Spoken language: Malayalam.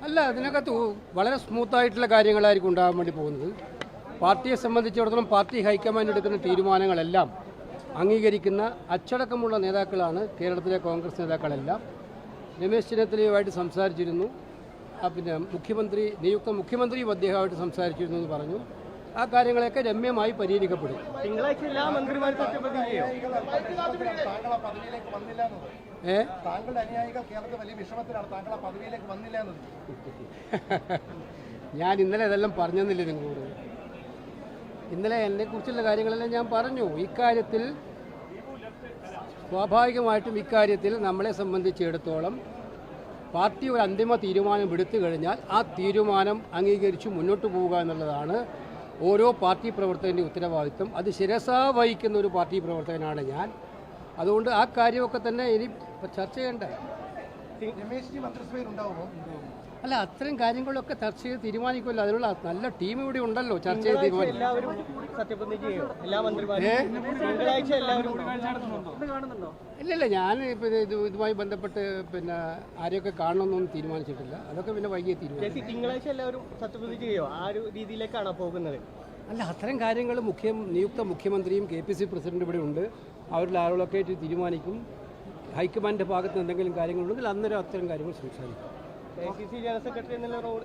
അല്ല, അതിനകത്ത് വളരെ സ്മൂത്തായിട്ടുള്ള കാര്യങ്ങളായിരിക്കും ഉണ്ടാകാൻ വേണ്ടി പോകുന്നത്. പാർട്ടിയെ സംബന്ധിച്ചിടത്തോളം പാർട്ടി ഹൈക്കമാൻഡ് എടുക്കുന്ന തീരുമാനങ്ങളെല്ലാം അംഗീകരിക്കുന്ന അച്ചടക്കമുള്ള നേതാക്കളാണ് കേരളത്തിലെ കോൺഗ്രസ് നേതാക്കളെല്ലാം. രമേശ് ചെന്നിത്തലയുമായിട്ട് സംസാരിച്ചിരുന്നു, പിന്നെ നിയുക്ത മുഖ്യമന്ത്രിയും അദ്ദേഹമായിട്ട് സംസാരിച്ചിരുന്നു എന്ന് പറഞ്ഞു. ആ കാര്യങ്ങളൊക്കെ രമ്യമായി പരിഹരിക്കപ്പെടും. തിങ്കളാഴ്ച എല്ലാ മന്ത്രിമാരും സത്യപ്രതിജ്ഞ ചെയ്യും. ഞാൻ ഇന്നലെ ഇതെല്ലാം പറഞ്ഞെന്നില്ലേ നിങ്ങളോട്? ഇന്നലെ എന്നെക്കുറിച്ചുള്ള കാര്യങ്ങളെല്ലാം ഞാൻ പറഞ്ഞു. ഇക്കാര്യത്തിൽ സ്വാഭാവികമായിട്ടും നമ്മളെ സംബന്ധിച്ചിടത്തോളം പാർട്ടി ഒരു അന്തിമ തീരുമാനം എടുത്തു കഴിഞ്ഞാൽ ആ തീരുമാനം അംഗീകരിച്ച് മുന്നോട്ട് പോവുക എന്നുള്ളതാണ് ഓരോ പാർട്ടി പ്രവർത്തകൻ്റെ ഉത്തരവാദിത്വം. അത് ശിരസാ വഹിക്കുന്ന ഒരു പാർട്ടി പ്രവർത്തകനാണ് ഞാൻ. അതുകൊണ്ട് ആ കാര്യമൊക്കെ തന്നെ ഇനി ചർച്ച ചെയ്യണ്ടേ? അല്ല, അത്തരം കാര്യങ്ങളൊക്കെ ചർച്ച ചെയ്ത് തീരുമാനിക്കുമല്ലോ. അതിനുള്ള നല്ല ടീം ഇവിടെ ഉണ്ടല്ലോ ചർച്ച ചെയ്ത് തീരുമാനിക്കും. ഇല്ല, ഞാൻ ഇതുമായി ബന്ധപ്പെട്ട് ആരെയൊക്കെ കാണണമെന്നൊന്നും തീരുമാനിച്ചിട്ടില്ല. അതൊക്കെ വൈകിയ തീരുമാനം. അല്ല, അത്തരം കാര്യങ്ങൾ നിയുക്ത മുഖ്യമന്ത്രിയും KPC പ്രസിഡന്റ് ഇവിടെ ഉണ്ട്. അവരിൽ ആളുകളൊക്കെ ആയിട്ട് തീരുമാനിക്കും. ഹൈക്കമാൻഡിൻ്റെ ഭാഗത്ത് എന്തെങ്കിലും കാര്യങ്ങളുണ്ടെങ്കിൽ അന്നേരം അത്തരം കാര്യങ്ങൾ സംസാരിക്കും. ACC ജനറൽ സെക്രട്ടറി എന്നുള്ള റോൾ